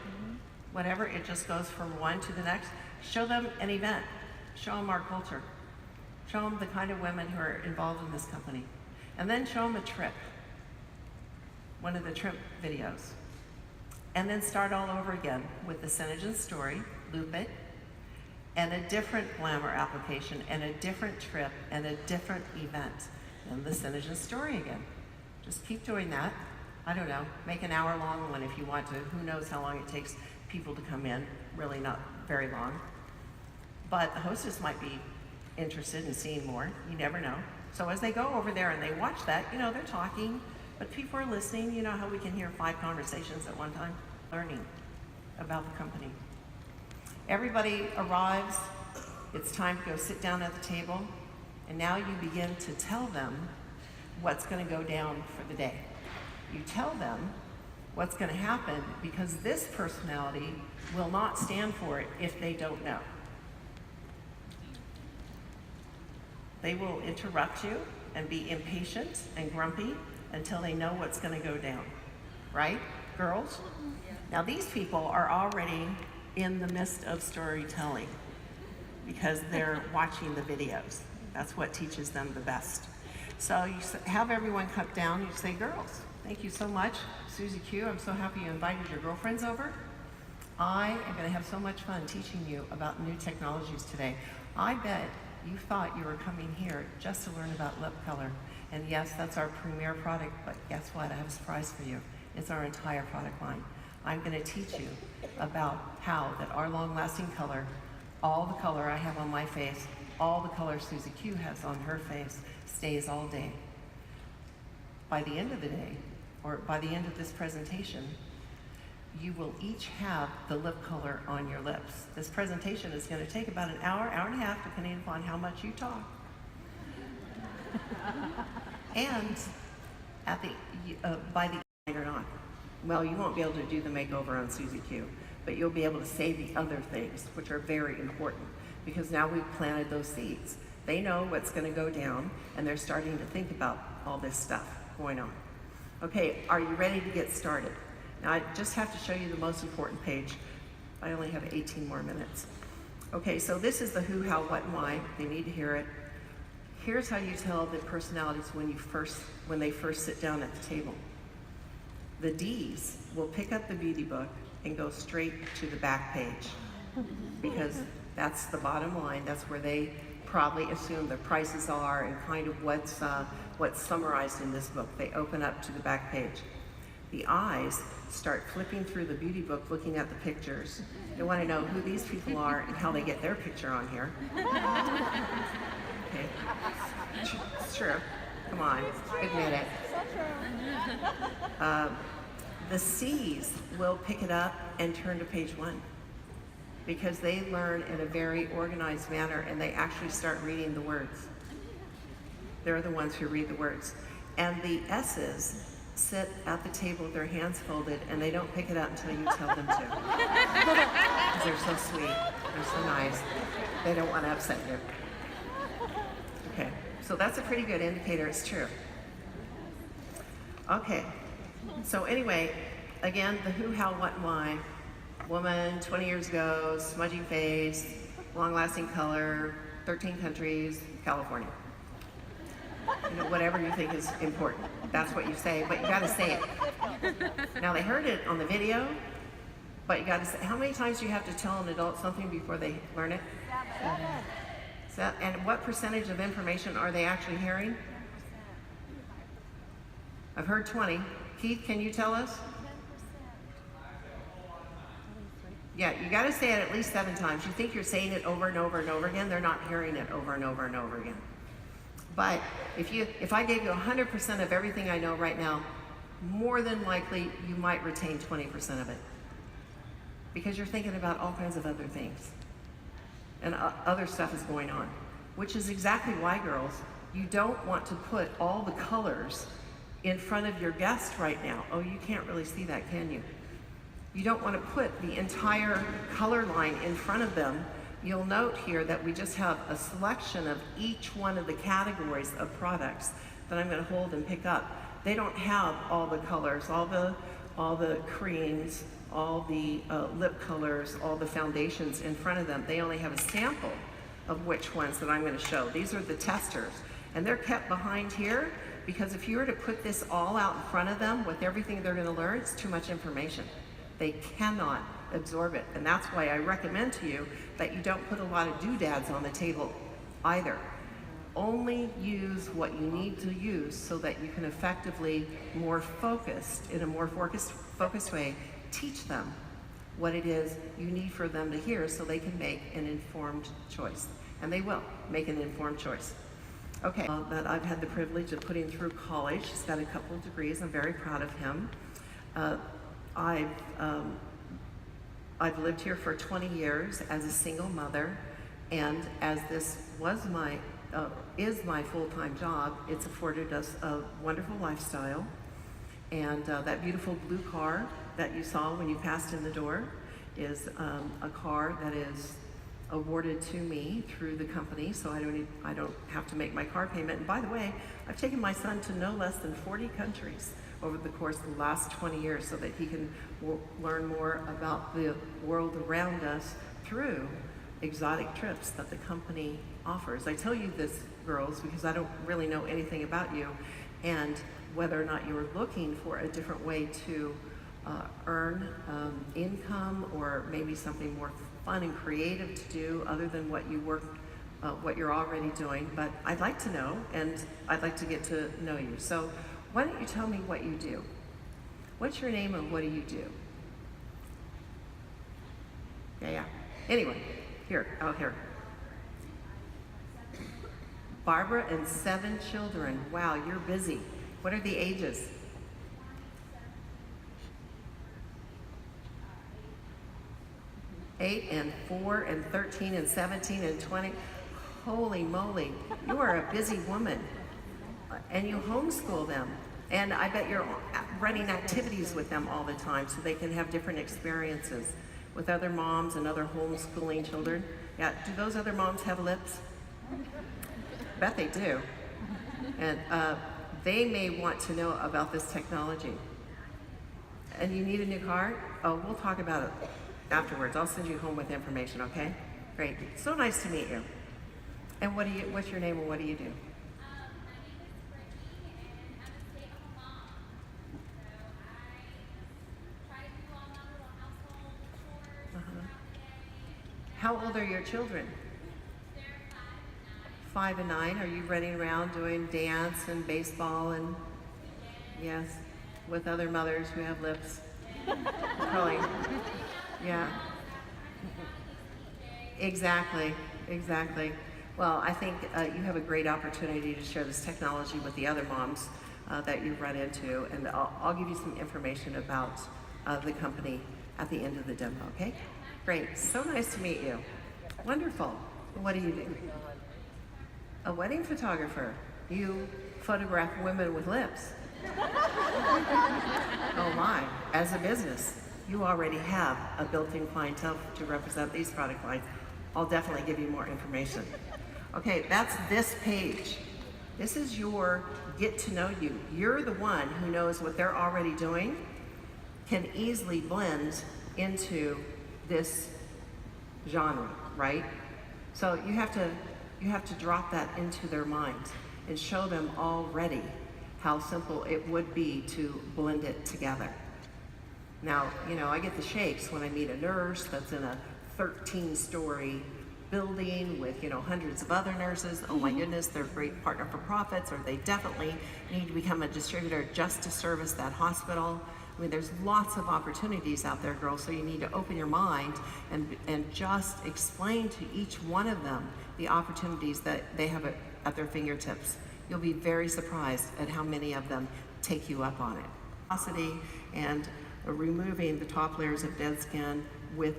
whatever. It just goes from one to the next. Show them an event. Show them our culture. Show them the kind of women who are involved in this company. And then show them a trip, one of the trip videos. And then start all over again with the Synergence story, loop it, and a different glamour application, and a different trip, and a different event. And the Synergence story again. Just keep doing that. I don't know, make an hour-long one if you want to. Who knows how long it takes people to come in, really not very long. But the hostess might be interested in seeing more, you never know. So as they go over there and they watch that, you know, they're talking, but people are listening. You know how we can hear 5 conversations at one time? Learning about the company. Everybody arrives, it's time to go sit down at the table, and now you begin to tell them what's gonna go down for the day. You tell them what's gonna happen, because this personality will not stand for it if they don't know. They will interrupt you and be impatient and grumpy until they know what's gonna go down, right, girls? Now these people are already in the midst of storytelling because they're watching the videos. That's what teaches them the best. So you have everyone come down, you say, girls, thank you so much. Susie Q, I'm so happy you invited your girlfriends over. I am gonna have so much fun teaching you about new technologies today. I bet you thought you were coming here just to learn about lip color. And yes, that's our premier product, but guess what? I have a surprise for you. It's our entire product line. I'm gonna teach you about how that our long-lasting color, all the color I have on my face, all the color Susie Q has on her face, stays all day. By the end of the day, or by the end of this presentation, you will each have the lip color on your lips. This presentation is going to take about an hour, hour and a half, depending upon how much you talk. And at by the end or not, well, you won't be able to do the makeover on Susie Q, but you'll be able to say the other things, which are very important, because now we've planted those seeds. They know what's going to go down, and they're starting to think about all this stuff going on. Okay, are you ready to get started? Now, I just have to show you the most important page. I only have 18 more minutes. Okay, so this is the who, how, what, and why. They need to hear it. Here's how you tell the personalities when they first sit down at the table. The D's will pick up the beauty book and go straight to the back page, because that's the bottom line. That's where they probably assume the prices are and kind of what's summarized in this book. They open up to the back page. The I's start flipping through the beauty book, looking at the pictures. They want to know who these people are and how they get their picture on here. Okay. It's true. Come on, admit it. The C's will pick it up and turn to page 1, because they learn in a very organized manner and they actually start reading the words. They're the ones who read the words. And the S's sit at the table with their hands folded and they don't pick it up until you tell them to. Because they're so sweet, they're so nice. They don't want to upset you. Okay, so that's a pretty good indicator it's true. Okay, so anyway, again, the who, how, what, and why. Woman, 20 years ago, smudgy face, long-lasting color, 13 countries, California. You know, whatever you think is important. That's what you say, but you gotta say it. Now, they heard it on the video, but you gotta say, how many times do you have to tell an adult something before they learn it? 7. And what percentage of information are they actually hearing? I've heard 20. Keith, can you tell us? Yeah, you got to say it at least 7 times. You think you're saying it over and over and over again, they're not hearing it over and over and over again. But if I gave you 100% of everything I know right now, more than likely you might retain 20% of it. Because you're thinking about all kinds of other things. And other stuff is going on. Which is exactly why, girls, you don't want to put all the colors in front of your guest right now. Oh, you can't really see that, can you? You don't want to put the entire color line in front of them. You'll note here that we just have a selection of each one of the categories of products that I'm going to hold and pick up. They don't have all the colors, all the creams, all the lip colors, all the foundations in front of them. They only have a sample of which ones that I'm going to show. These are the testers, and they're kept behind here because if you were to put this all out in front of them with everything they're going to learn, it's too much information. They cannot absorb it, and that's why I recommend to you that you don't put a lot of doodads on the table either. Only use what you need to use so that you can effectively, more focused, in a more focused way, teach them what it is you need for them to hear so they can make an informed choice. And they will make an informed choice. Okay, that I've had the privilege of putting through college. He's got a couple of degrees. I'm very proud of him. I've lived here for 20 years as a single mother, and as this was is my full-time job, it's afforded us a wonderful lifestyle. And that beautiful blue car that you saw when you passed in the door is a car that is awarded to me through the company, so I don't have to make my car payment. And by the way, I've taken my son to no less than 40 countries over the course of the last 20 years so that he can learn more about the world around us through exotic trips that the company offers. I tell you this, girls, because I don't really know anything about you and whether or not you're looking for a different way to earn income or maybe something more fun and creative to do other than what you're already doing. But I'd like to know, and I'd like to get to know you. So why don't you tell me what you do? What's your name and what do you do? Yeah. Anyway, here. Barbara and 7 children. Wow, you're busy. What are the ages? 8 and 4 and 13 and 17 and 20. Holy moly, you are a busy woman. And you homeschool them. And I bet you're running activities with them all the time so they can have different experiences with other moms and other homeschooling children. Yeah, do those other moms have lips? Bet they do. And they may want to know about this technology. And you need a new car? Oh, we'll talk about it afterwards. I'll send you home with information, okay? Great. So nice to meet you. And what's your name and what do you do? How old are your children? 5 and 9. Are you running around doing dance and baseball and yes, with other mothers who have lips? Probably. Yeah. Exactly. Well, I think you have a great opportunity to share this technology with the other moms that you run into, and I'll give you some information about the company at the end of the demo, okay? Great. So nice to meet you. Wonderful. What do you do? A wedding photographer. You photograph women with lips. Oh my. As a business, you already have a built-in clientele to represent these product lines. I'll definitely give you more information. Okay, that's this page. This is your get to know you. You're the one who knows what they're already doing, can easily blend into this genre, right? So you have to drop that into their minds and show them already how simple it would be to blend it together. Now, you know, I get the shakes when I meet a nurse that's in a 13-story building with, you know, hundreds of other nurses. Oh my goodness, they're a great partner for profits, or they definitely need to become a distributor just to service that hospital. I mean, there's lots of opportunities out there, girls, so you need to open your mind and just explain to each one of them the opportunities that they have at their fingertips. You'll be very surprised at how many of them take you up on it. Velocity and removing the top layers of dead skin with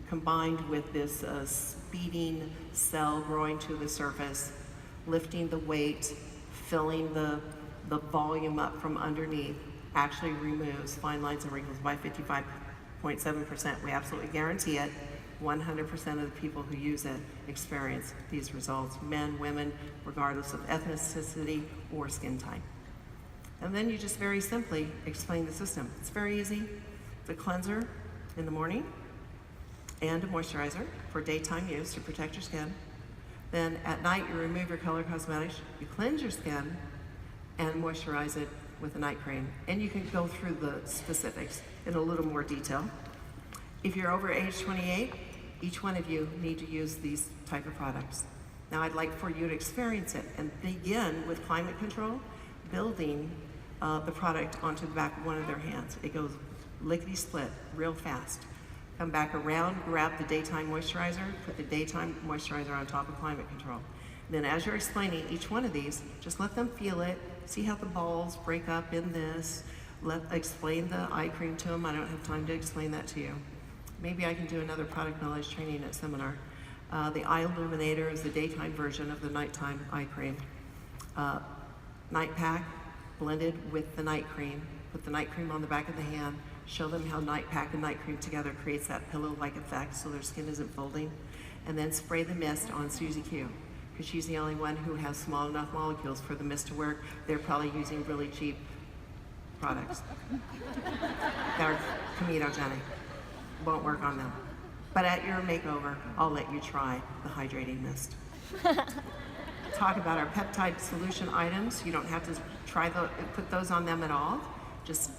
combined with this speeding cell growing to the surface, lifting the weight, filling the volume up from underneath, actually removes fine lines and wrinkles by 55.7%. We absolutely guarantee it. 100% of the people who use it experience these results, men, women, regardless of ethnicity or skin type. And then you just very simply explain the system. It's very easy. It's a cleanser in the morning and a moisturizer for daytime use to protect your skin. Then at night you remove your color cosmetics, you cleanse your skin and moisturize it with a night cream. And you can go through the specifics in a little more detail. If you're over age 28, each one of you need to use these type of products. Now I'd like for you to experience it and begin with climate control, building the product onto the back of one of their hands. It goes lickety-split, real fast. Come back around, grab the daytime moisturizer, put the daytime moisturizer on top of climate control. Then as you're explaining each one of these, just let them feel it, see how the balls break up in this, explain the eye cream to them. I don't have time to explain that to you. Maybe I can do another product knowledge training at seminar. The eye illuminator is the daytime version of the nighttime eye cream. Night pack blended with the night cream. Put the night cream on the back of the hand. Show them how night pack and night cream together creates that pillow-like effect so their skin isn't folding. And then spray the mist on Susie Q, because she's the only one who has small enough molecules for the mist to work. They're probably using really cheap products that are comedogenic. Won't work on them. But at your makeover, I'll let you try the hydrating mist. Talk about our peptide solution items. You don't have to put those on them at all. Just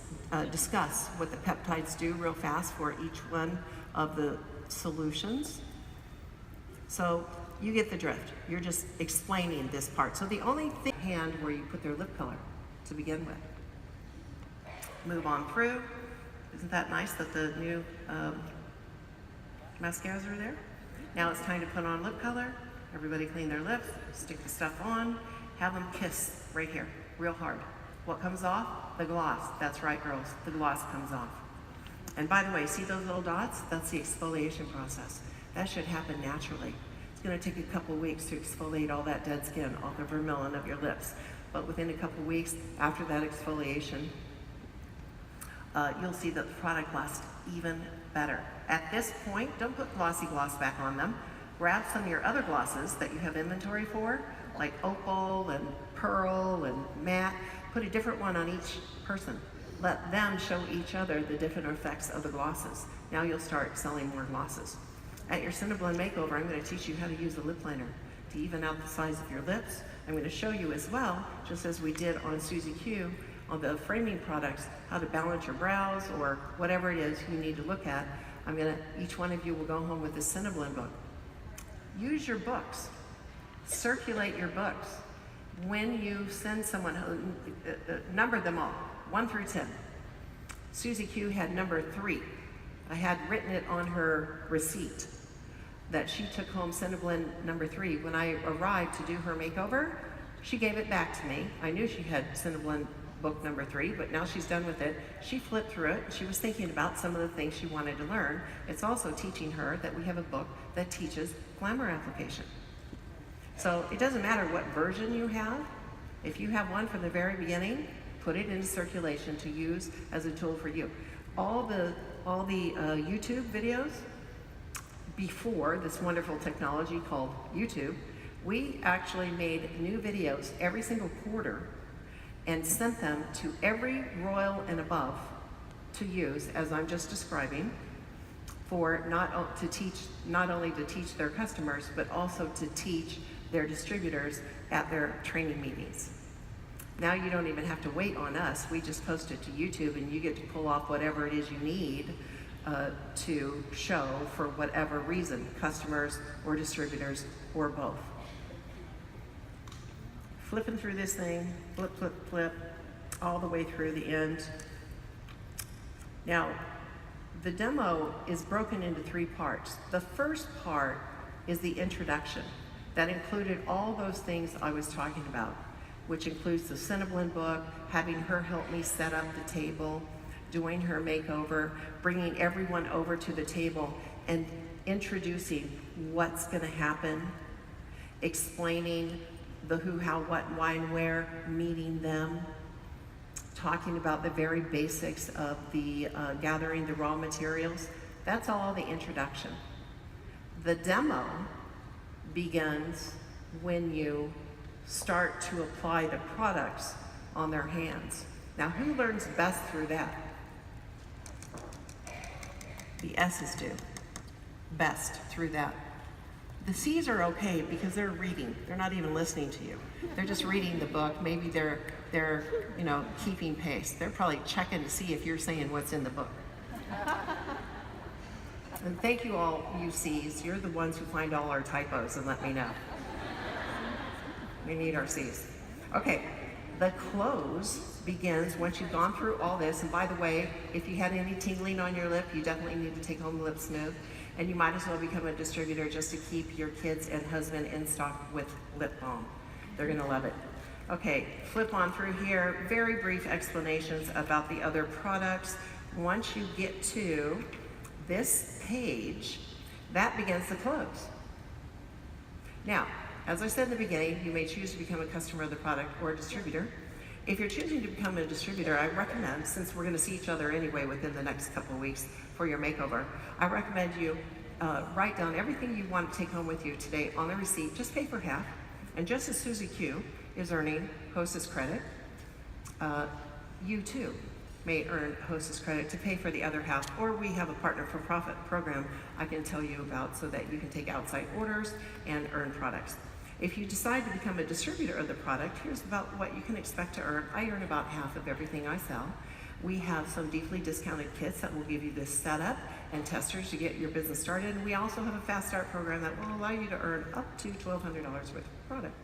discuss what the peptides do real fast for each one of the solutions. So you get the drift. You're just explaining this part. So the only thing hand where you put their lip color to begin with. Move on through. Isn't that nice that the new mascaras are there? Now it's time to put on lip color. Everybody clean their lips, stick the stuff on, have them kiss right here, real hard. What comes off? The gloss. That's right, girls, the gloss comes off. And by the way, see those little dots? That's the exfoliation process. That should happen naturally. It's gonna take a couple weeks to exfoliate all that dead skin, all the vermilion of your lips. But within a couple weeks, after that exfoliation, you'll see that the product lasts even better. At this point, don't put glossy gloss back on them. Grab some of your other glosses that you have inventory for, like opal and pearl and matte. Put a different one on each person. Let them show each other the different effects of the glosses. Now you'll start selling more glosses. At your Cinnabon makeover, I'm going to teach you how to use a lip liner to even out the size of your lips. I'm going to show you as well, just as we did on Susie Q, on the framing products, how to balance your brows or whatever it is you need to look at. Each one of you will go home with this Cinnabon book. Use your books. Circulate your books. When you send someone, number them all, 1 through 10. Susie Q had number 3. I had written it on her receipt that she took home Cinnabon number 3. When I arrived to do her makeover, she gave it back to me. I knew she had Cinnabon book number 3, but now she's done with it. She flipped through it. She was thinking about some of the things she wanted to learn. It's also teaching her that we have a book that teaches glamour application. So it doesn't matter what version you have. If you have one from the very beginning, put it into circulation to use as a tool for you. All the YouTube videos, before this wonderful technology called YouTube, we actually made new videos every single quarter and sent them to every Royal and above to use, as I'm just describing, for not only to teach their customers, but also to teach their distributors at their training meetings. Now you don't even have to wait on us. We just post it to YouTube and you get to pull off whatever it is you need to show for whatever reason, customers or distributors or both. Flipping through this thing, flip, flip, flip, all the way through the end. Now, the demo is broken into 3 parts. The first part is the introduction. That included all those things I was talking about, which includes the Cinnabon book, having her help me set up the table, doing her makeover, bringing everyone over to the table and introducing what's gonna happen, explaining the who, how, what, why, and where, meeting them, talking about the very basics of the gathering the raw materials. That's all the introduction. The demo begins when you start to apply the products on their hands. Now, who learns best through that? The S's do best through that. The C's are okay because they're reading. They're not even listening to you. They're just reading the book. Maybe they're keeping pace. They're probably checking to see if you're saying what's in the book. And thank you all, you C's. You're the ones who find all our typos and let me know. We need our C's. Okay, the close begins once you've gone through all this. And by the way, if you had any tingling on your lip, you definitely need to take home Lip Smooth. And you might as well become a distributor just to keep your kids and husband in stock with lip balm. They're gonna love it. Okay, flip on through here. Very brief explanations about the other products. Once you get to this page, that begins the close. Now, as I said in the beginning, you may choose to become a customer of the product or a distributor. If you're choosing to become a distributor, I recommend, since we're gonna see each other anyway within the next couple of weeks for your makeover, I recommend you write down everything you want to take home with you today on the receipt. Just pay for half. And just as Susie Q is earning Hostess credit, you too may earn Hostess credit to pay for the other half, or we have a Partner for Profit program I can tell you about so that you can take outside orders and earn products. If you decide to become a distributor of the product, here's about what you can expect to earn. I earn about half of everything I sell. We have some deeply discounted kits that will give you this setup and testers to get your business started. And we also have a fast start program that will allow you to earn up to $1,200 worth of product.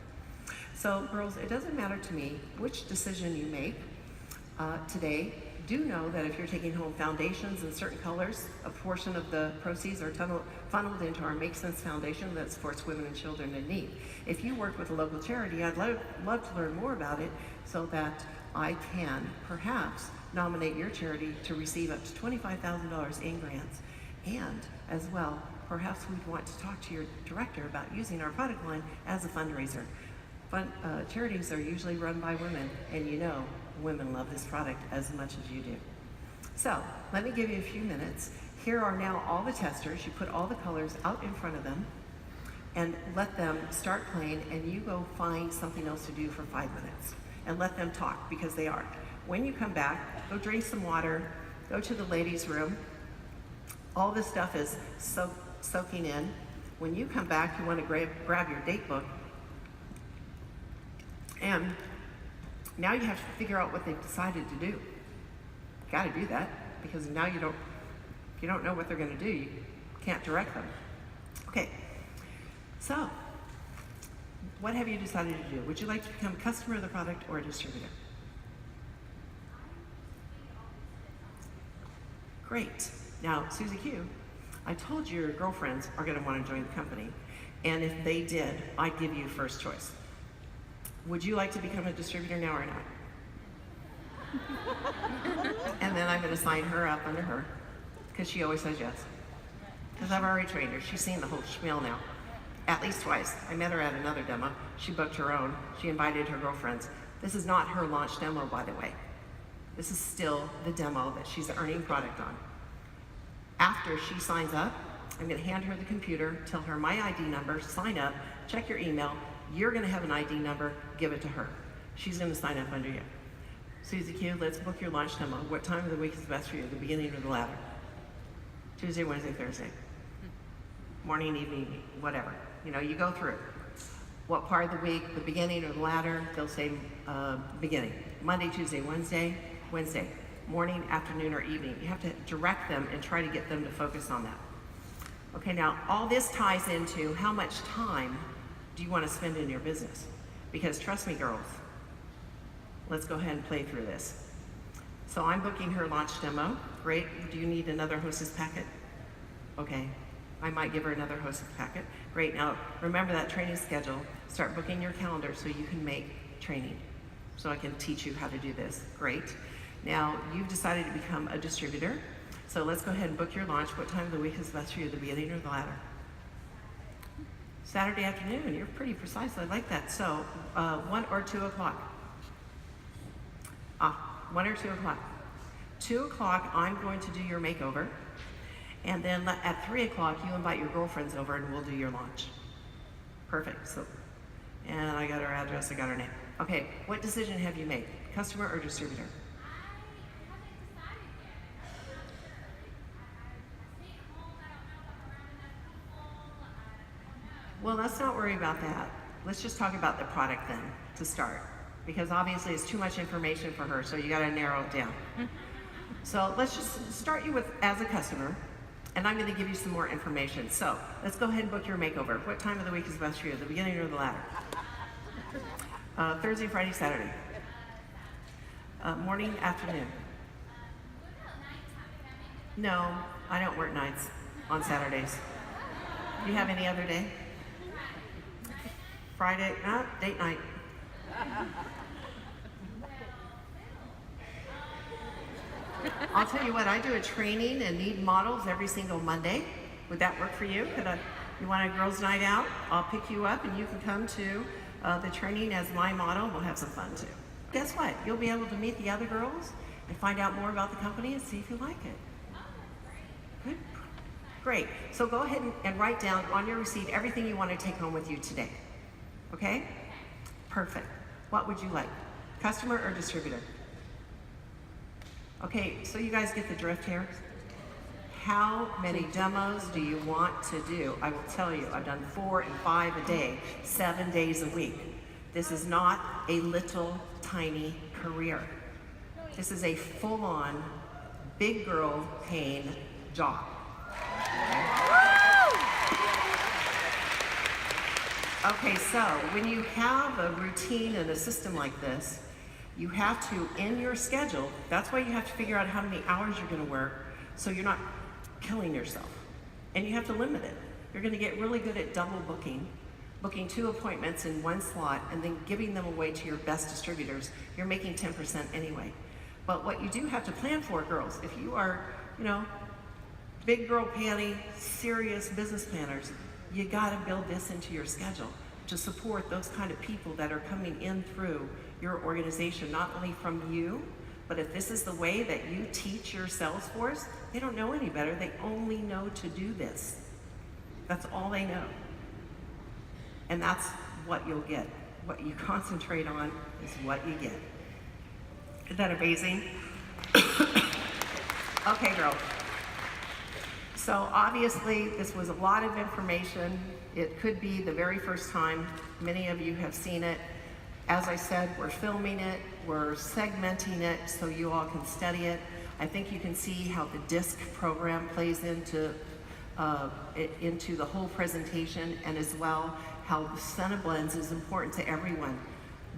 So girls, it doesn't matter to me which decision you make today. Do know that if you're taking home foundations in certain colors, a portion of the proceeds are funneled into our Make Sense Foundation that supports women and children in need. If you work with a local charity, I'd love to learn more about it so that I can perhaps nominate your charity to receive up to $25,000 in grants. And as well, perhaps we'd want to talk to your director about using our product line as a fundraiser. Charities are usually run by women, and you know women love this product as much as you do. So let me give you a few minutes. Here are now all the testers. You put all the colors out in front of them and let them start playing, and you go find something else to do for 5 minutes and let them talk, because they are. When you come back, go drink some water, go to the ladies' room. All this stuff is soaking in. When you come back, you want to grab your date book, and now you have to figure out what they've decided to do. Got to do that, because now you don't know what they're going to do. You can't direct them. Okay, so what have you decided to do? Would you like to become a customer of the product or a distributor? Great. Now, Susie Q, I told you your girlfriends are going to want to join the company, and if they did, I'd give you first choice. Would you like to become a distributor now or not? And then I'm going to sign her up under her, because she always says yes. Because I've already trained her. She's seen the whole spiel now, at least twice. I met her at another demo. She booked her own. She invited her girlfriends. This is not her launch demo, by the way. This is still the demo that she's earning product on. After she signs up, I'm gonna hand her the computer, tell her my ID number, sign up, check your email. You're gonna have an ID number, give it to her. She's gonna sign up under you. Susie Q, let's book your lunch demo. What time of the week is best for you, the beginning or the latter? Tuesday, Wednesday, Thursday. Morning, evening, whatever. You know, you go through. What part of the week, the beginning or the latter? They'll say beginning. Monday, Tuesday, Wednesday, Wednesday. Morning, afternoon, or evening. You have to direct them and try to get them to focus on that. Okay, now all this ties into how much time do you want to spend in your business? Because trust me, girls, let's go ahead and play through this. So I'm booking her launch demo. Great. Do you need another hostess packet? Okay. I might give her another hostess packet. Great. Now remember that training schedule. Start booking your calendar so you can make training. So I can teach you how to do this. Great. Now you've decided to become a distributor. So let's go ahead and book your launch. What time of the week is best for you, the beginning or the latter? Saturday afternoon. You're pretty precise. I like that. So 1 or 2 o'clock. 1 or 2 o'clock. 2 o'clock, I'm going to do your makeover. And then at 3 o'clock, you invite your girlfriends over and we'll do your launch. Perfect. So, and I got her address, I got her name. Okay, what decision have you made? Customer or distributor? Well, let's not worry about that. Let's just talk about the product then, to start. Because obviously it's too much information for her, so you gotta narrow it down. So let's just start you with as a customer, and I'm gonna give you some more information. So let's go ahead and book your makeover. What time of the week is best for you, the beginning or the latter? Thursday, Friday, Saturday. Morning, afternoon. No, I don't work nights on Saturdays. Do you have any other day? Friday, date night. I'll tell you what, I do a training and need models every single Monday. Would that work for you? You want a girls' night out? I'll pick you up and you can come to the training as my model. We'll have some fun too. Guess what? You'll be able to meet the other girls and find out more about the company and see if you like it. Good. Great. So go ahead and write down on your receipt everything you want to take home with you today. Okay? Perfect. What would you like? Customer or distributor? Okay, so you guys get the drift here? How many demos do you want to do? I will tell you, I've done 4 and 5 a day, 7 days a week. This is not a little tiny career. This is a full-on, big girl pain job. Okay, so when you have a routine and a system like this, you have to, in your schedule, that's why you have to figure out how many hours you're gonna work so you're not killing yourself. And you have to limit it. You're gonna get really good at double booking 2 appointments in 1 slot and then giving them away to your best distributors. You're making 10% anyway. But what you do have to plan for, girls, if you are, big girl panty, serious business planners, you gotta build this into your schedule to support those kind of people that are coming in through your organization, not only from you, but if this is the way that you teach your sales force, they don't know any better. They only know to do this. That's all they know. And that's what you'll get. What you concentrate on is what you get. Isn't that amazing? Okay, girls. So obviously this was a lot of information. It could be the very first time. Many of you have seen it. As I said, we're filming it, we're segmenting it so you all can study it. I think you can see how the DISC program plays into the whole presentation, and as well how the Cenablends is important to everyone.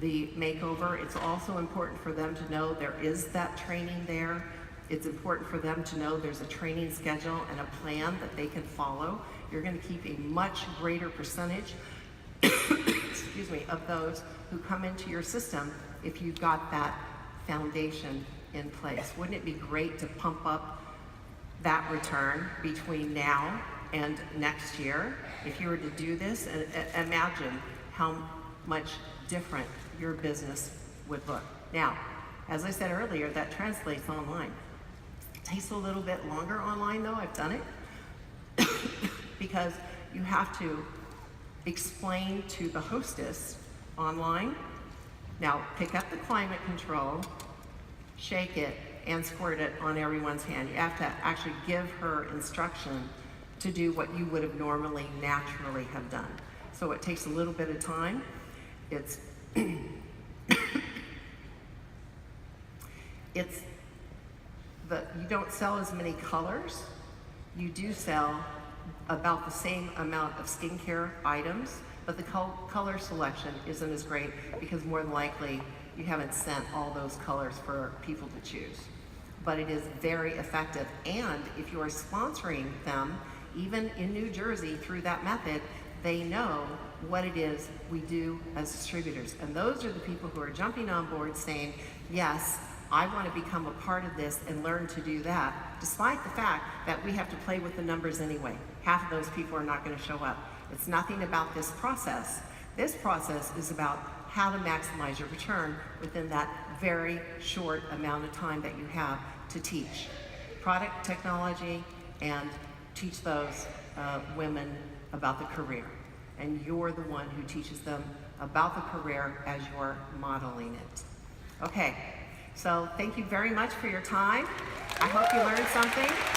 The makeover, it's also important for them to know there is that training there. It's important for them to know there's a training schedule and a plan that they can follow. You're going to keep a much greater percentage excuse me, of those who come into your system if you've got that foundation in place. Wouldn't it be great to pump up that return between now and next year? If you were to do this, and imagine how much different your business would look. Now, as I said earlier, that translates online. It takes a little bit longer online though, I've done it. because you have to explain to the hostess online. Now, pick up the climate control, shake it, and squirt it on everyone's hand. You have to actually give her instruction to do what you would have normally, naturally have done. So it takes a little bit of time. It's you don't sell as many colors. You do sell about the same amount of skincare items, but the color selection isn't as great because more than likely you haven't sent all those colors for people to choose. But it is very effective, and if you are sponsoring them, even in New Jersey through that method, they know what it is we do as distributors. And those are the people who are jumping on board saying, yes, I want to become a part of this and learn to do that, despite the fact that we have to play with the numbers anyway. Half of those people are not going to show up. It's nothing about this process. This process is about how to maximize your return within that very short amount of time that you have to teach product technology and teach those women about the career. And you're the one who teaches them about the career as you're modeling it. Okay, so thank you very much for your time. I hope you learned something.